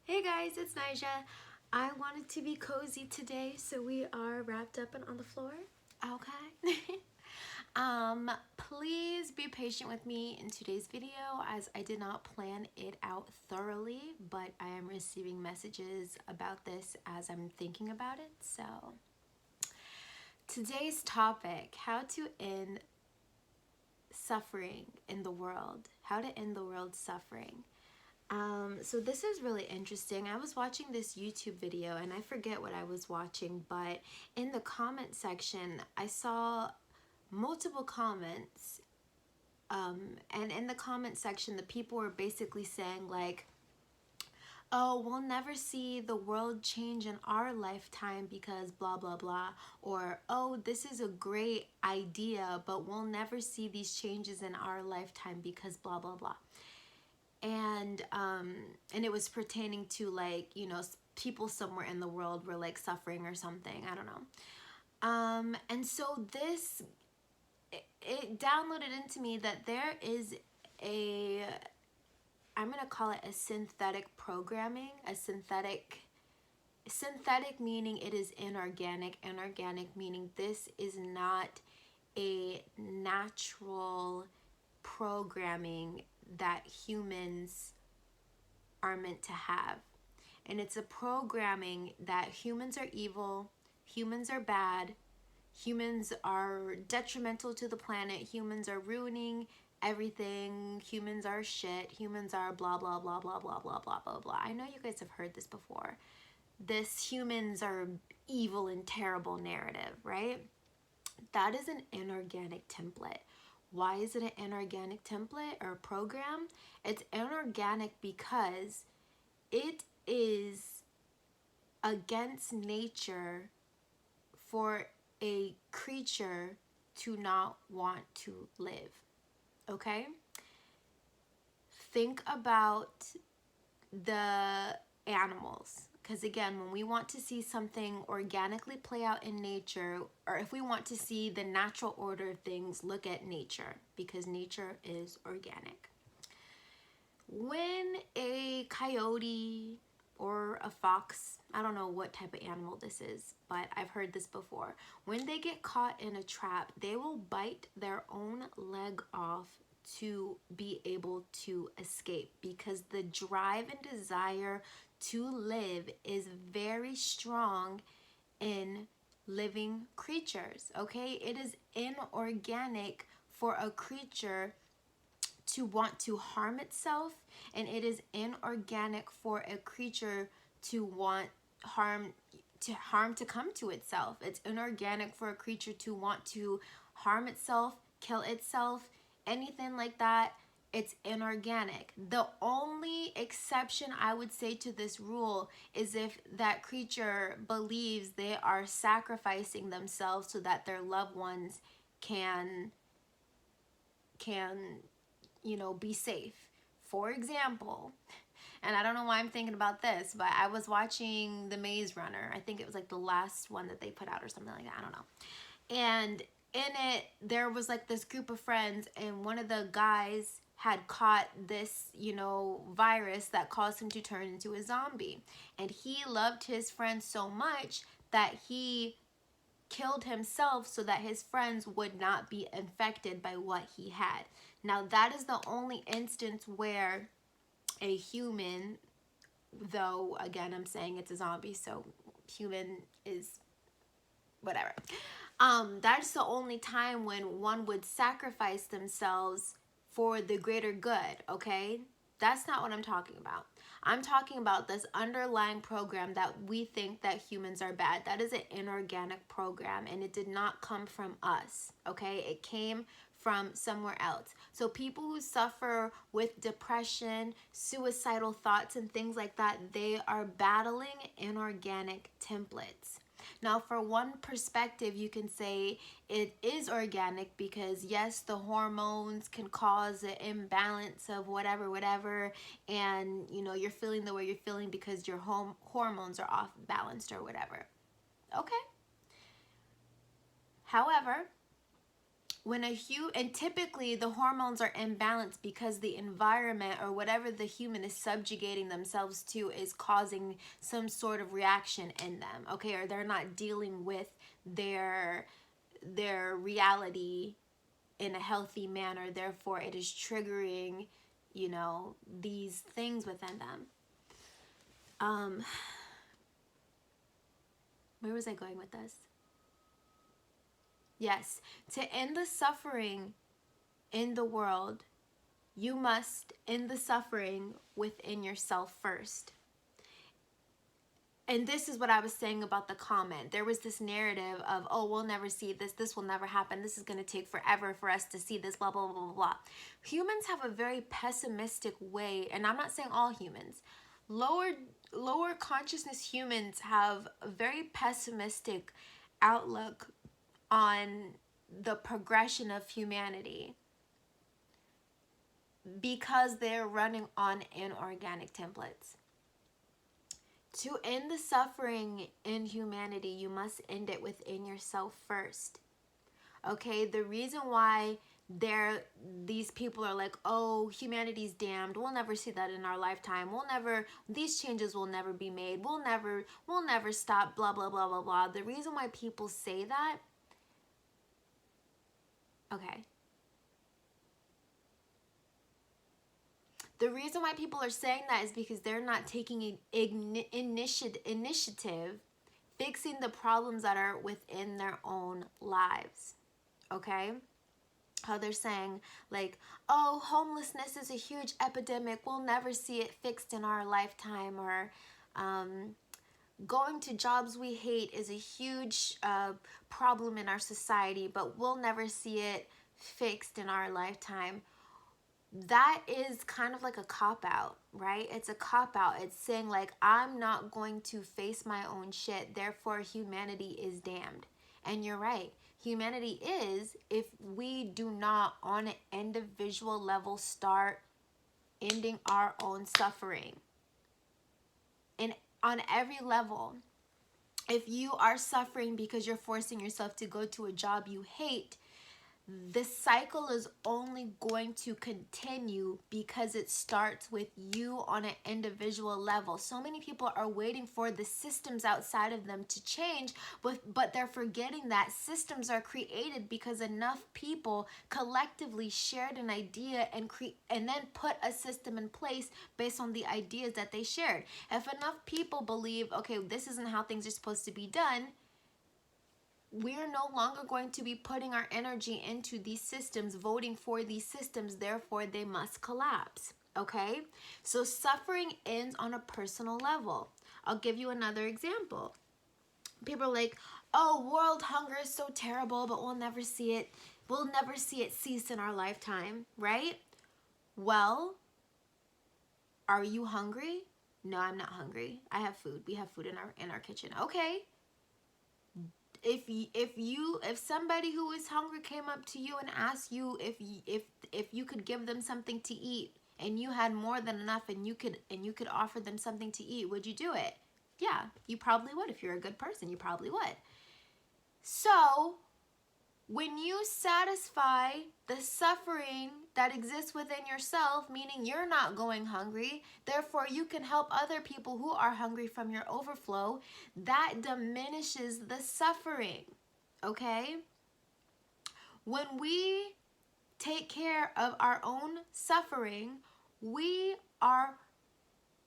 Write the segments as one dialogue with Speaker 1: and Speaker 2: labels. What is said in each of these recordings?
Speaker 1: Hey guys, it's Nija. I wanted to be cozy today, so we are wrapped up and on the floor. Okay. Please be patient with me in today's video as I did not plan it out thoroughly, but I am receiving messages about this as I'm thinking about it. So, today's topic, how to end suffering in the world. How to end the world's suffering. So this is really interesting. I was watching this YouTube video and I forget what I was watching, but in the comment section, I saw multiple comments. And in the comment section, the people were basically saying like, oh, we'll never see the world change in our lifetime because blah, blah, blah. Or, oh, this is a great idea, but we'll never see these changes in our lifetime because blah, blah, blah. And it was pertaining to like, people somewhere in the world were like suffering or something, I don't know. And so this it downloaded into me that there is a, I'm gonna call it a synthetic programming. A synthetic meaning it is inorganic. Inorganic meaning this is not a natural programming that humans are meant to have. And it's a programming that humans are evil, humans are bad, humans are detrimental to the planet, humans are ruining everything, humans are shit, humans are blah, blah, blah, blah, blah, blah, blah, blah, blah. I know you guys have heard this before. This humans are evil and terrible narrative, right? That is an inorganic template. Why is it an inorganic template or program? It's inorganic because it is against nature for a creature to not want to live. Okay? Think about the animals. Because again, when we want to see something organically play out in nature, or if we want to see the natural order of things, look at nature, because nature is organic. When a coyote or a fox, I don't know what type of animal this is, but I've heard this before. When they get caught in a trap, they will bite their own leg off to be able to escape, because the drive and desire to live is very strong in living creatures, okay? It is inorganic for a creature to want to harm itself, and it is inorganic for a creature to want harm to come to itself. It's inorganic for a creature to want to harm itself, kill itself, anything like that. It's inorganic. The only exception I would say to this rule is if that creature believes they are sacrificing themselves so that their loved ones can be safe. For example, and I don't know why I'm thinking about this, but I was watching The Maze Runner. I think it was like the last one that they put out or something like that. I don't know. And in it, there was like this group of friends, and one of the guys had caught this, virus that caused him to turn into a zombie. And he loved his friends so much that he killed himself so that his friends would not be infected by what he had. Now, that is the only instance where a human, though again I'm saying it's a zombie, so human is whatever. That's the only time when one would sacrifice themselves for the greater good, okay? That's not what I'm talking about. I'm talking about this underlying program that we think that humans are bad. That is an inorganic program, and it did not come from us, okay? It came from somewhere else. So people who suffer with depression, suicidal thoughts, and things like that, they are battling inorganic templates. Now, for one perspective, you can say it is organic because, yes, the hormones can cause an imbalance of whatever, and, you're feeling the way you're feeling because your hormones are off balanced or whatever. Okay. However, and typically the hormones are imbalanced because the environment or whatever the human is subjugating themselves to is causing some sort of reaction in them, okay? Or they're not dealing with their reality in a healthy manner, therefore it is triggering, you know, these things within them. Where was I going with this? Yes, to end the suffering in the world, you must end the suffering within yourself first. And this is what I was saying about the comment. There was this narrative of, oh, we'll never see this. This will never happen. This is going to take forever for us to see this, blah, blah, blah, blah, blah. Humans have a very pessimistic way, and I'm not saying all humans. Lower consciousness humans have a very pessimistic outlook on the progression of humanity because they're running on inorganic templates. To end the suffering in humanity, you must end it within yourself first. Okay, the reason why these people are like, oh, humanity's damned, we'll never see that in our lifetime, these changes will never be made, we'll never stop, blah, blah, blah, blah, blah. The reason why people say that, okay. The reason why people are saying that is because they're not taking initiative fixing the problems that are within their own lives, okay? How they're saying, like, oh, homelessness is a huge epidemic, we'll never see it fixed in our lifetime, or going to jobs we hate is a huge problem in our society, but we'll never see it fixed in our lifetime. That is kind of like a cop-out, right? It's a cop-out. It's saying, like, I'm not going to face my own shit, therefore humanity is damned. And you're right. Humanity is, if we do not on an individual level start ending our own suffering. And on every level, if you are suffering because you're forcing yourself to go to a job you hate, the cycle is only going to continue because it starts with you on an individual level. So many people are waiting for the systems outside of them to change, but they're forgetting that systems are created because enough people collectively shared an idea and then put a system in place based on the ideas that they shared. If enough people believe, okay, this isn't how things are supposed to be done, we're no longer going to be putting our energy into these systems, voting for these systems, therefore they must collapse, okay? So suffering ends on a personal level. I'll give you another example. People are like, oh, world hunger is so terrible, but we'll never see it cease in our lifetime, right? Well, are you hungry? No, I'm not hungry. I have food. We have food in our kitchen. Okay. If somebody who is hungry came up to you and asked you if you could give them something to eat and you had more than enough and you could offer them something to eat, would you do it? Yeah, you probably would. If you're a good person, you probably would. So when you satisfy the suffering that exists within yourself, meaning you're not going hungry, therefore you can help other people who are hungry from your overflow, that diminishes the suffering, okay? When we take care of our own suffering, we are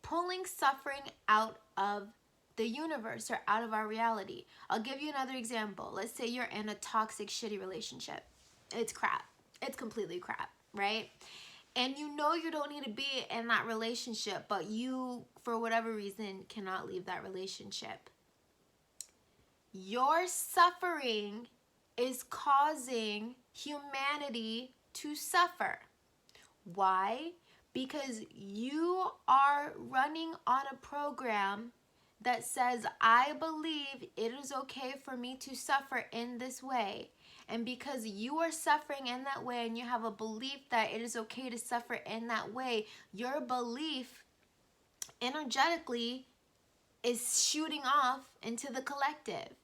Speaker 1: pulling suffering out of the universe or out of our reality. I'll give you another example. Let's say you're in a toxic, shitty relationship. It's crap. It's completely crap, right? And you know you don't need to be in that relationship, but you, for whatever reason, cannot leave that relationship. Your suffering is causing humanity to suffer. Why? Because you are running on a program that says, I believe it is okay for me to suffer in this way. And because you are suffering in that way and you have a belief that it is okay to suffer in that way, your belief energetically is shooting off into the collective.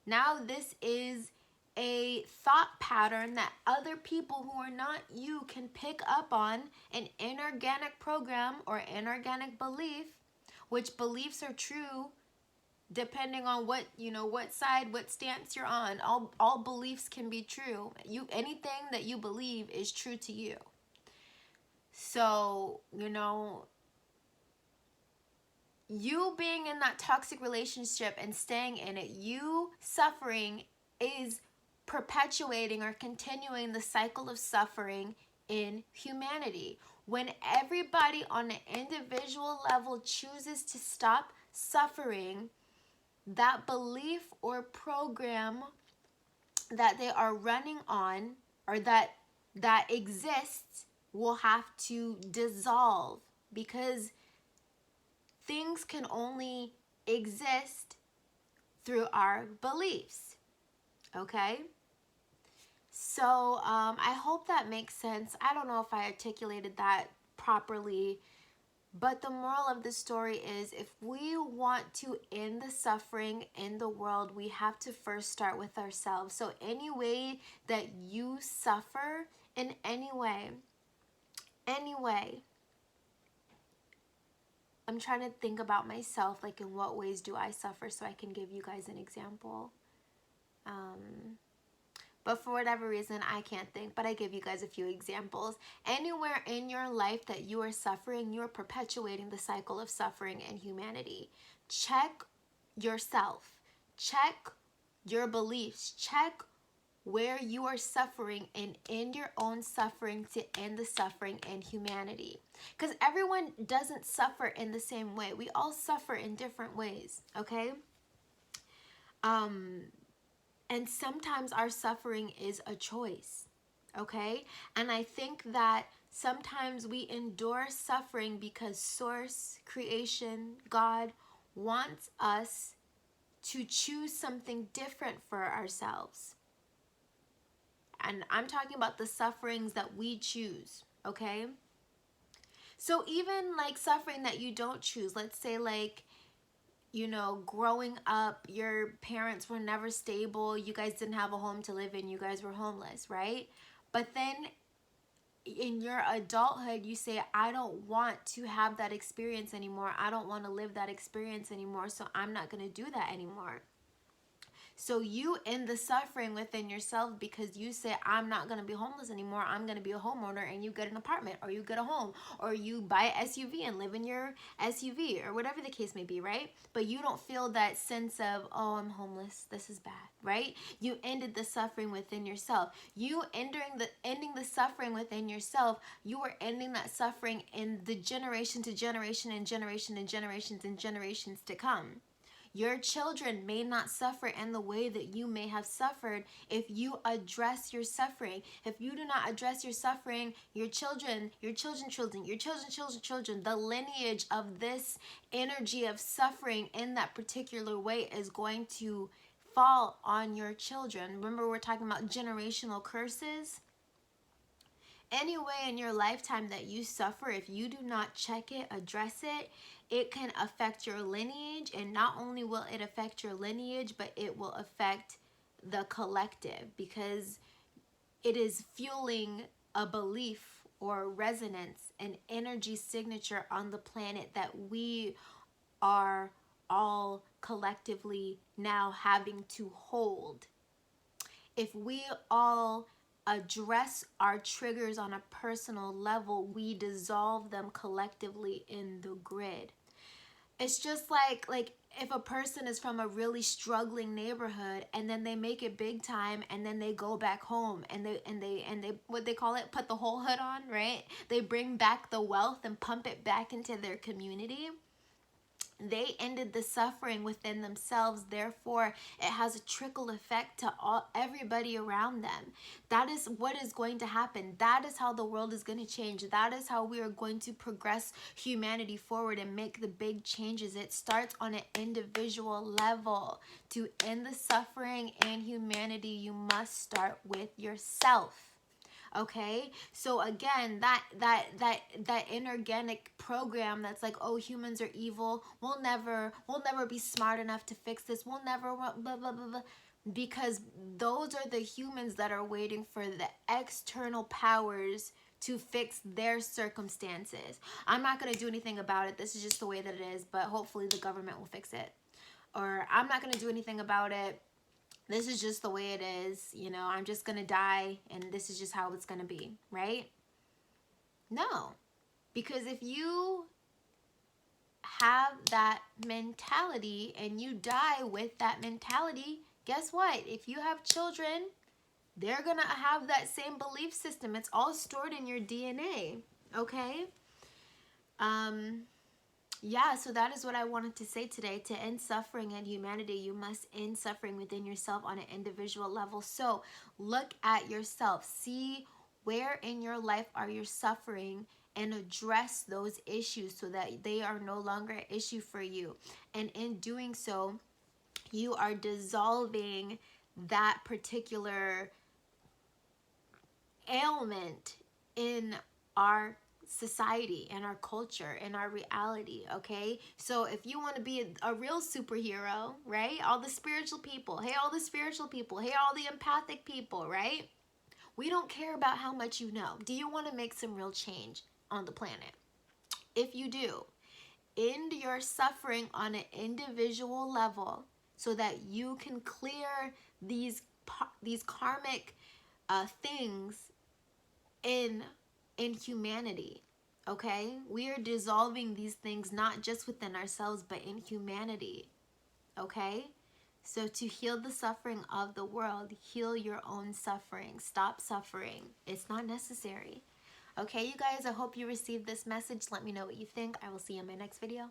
Speaker 1: Now this is a thought pattern that other people who are not you can pick up on, an inorganic program or inorganic belief, which beliefs are true depending on what, what side, what stance you're on. All beliefs can be true. Anything that you believe is true to you. So, you being in that toxic relationship and staying in it, you suffering is perpetuating or continuing the cycle of suffering in humanity. When everybody on an individual level chooses to stop suffering, that belief or program that they are running on, or that exists, will have to dissolve, because things can only exist through our beliefs. Okay? So I hope that makes sense. I don't know if I articulated that properly, but the moral of the story is, if we want to end the suffering in the world, we have to first start with ourselves. So any way that you suffer, in any way, I'm trying to think about myself, like in what ways do I suffer, so I can give you guys an example. But for whatever reason, I can't think, but I give you guys a few examples. Anywhere in your life that you are suffering, you are perpetuating the cycle of suffering in humanity. Check yourself. Check your beliefs. Check where you are suffering, and end your own suffering to end the suffering in humanity. Because everyone doesn't suffer in the same way. We all suffer in different ways, okay? And sometimes our suffering is a choice, okay? And I think that sometimes we endure suffering because Source, creation, God wants us to choose something different for ourselves. And I'm talking about the sufferings that we choose, okay? So even like suffering that you don't choose, let's say like, growing up, your parents were never stable, you guys didn't have a home to live in, you guys were homeless, right? But then in your adulthood, you say, I don't want to have that experience anymore. I don't want to live that experience anymore, so I'm not going to do that anymore. So you end the suffering within yourself because you say, I'm not going to be homeless anymore. I'm going to be a homeowner, and you get an apartment, or you get a home, or you buy an SUV and live in your SUV, or whatever the case may be, right? But you don't feel that sense of, oh, I'm homeless, this is bad, right? You ended the suffering within yourself. You ending the suffering within yourself, you are ending that suffering in the generation to generation and generation and generations and generations to come. Your children may not suffer in the way that you may have suffered if you address your suffering. If you do not address your suffering, your children, the lineage of this energy of suffering in that particular way is going to fall on your children. Remember, we're talking about generational curses. Any way in your lifetime that you suffer, if you do not check it, address it, it can affect your lineage. And not only will it affect your lineage, but it will affect the collective, because it is fueling a belief or resonance, an energy signature on the planet that we are all collectively now having to hold. If we all address our triggers on a personal level, we dissolve them collectively in the grid. It's just like if a person is from a really struggling neighborhood and then they make it big time and then they go back home and they what they call it, put the whole hood on, right? They bring back the wealth and pump it back into their community. They ended the suffering within themselves. Therefore, it has a trickle effect to everybody around them. That is what is going to happen. That is how the world is going to change. That is how we are going to progress humanity forward and make the big changes. It starts on an individual level. To end the suffering in humanity, you must start with yourself. Okay, so again, that inorganic program that's like, oh, humans are evil, we'll never be smart enough to fix this, we'll never blah blah blah blah. because those are the humans that are waiting for the external powers to fix their circumstances. I'm not going to do anything about it. This is just the way that it is, but hopefully the government will fix it. Or I'm not going to do anything about it. This is just the way it is. You know, I'm just going to die and this is just how it's going to be, right? No. Because if you have that mentality and you die with that mentality, guess what? If you have children, they're going to have that same belief system. It's all stored in your DNA, okay? Yeah, so that is what I wanted to say today. To end suffering in humanity, you must end suffering within yourself on an individual level. So look at yourself. See where in your life are you suffering and address those issues so that they are no longer an issue for you. And in doing so, you are dissolving that particular ailment in our society, in our culture, in our reality, okay? So if you want to be a real superhero, right? All the spiritual people, hey, all the spiritual people, hey, all the empathic people, right? We don't care about how much you know. Do you want to make some real change on the planet? If you do, end your suffering on an individual level so that you can clear these karmic things in humanity. Okay, we are dissolving these things not just within ourselves but in humanity. Okay, so to heal the suffering of the world, heal your own suffering. Stop suffering. It's not necessary. Okay, you guys, I hope you received this message. Let me know what you think. I will see you in my next video.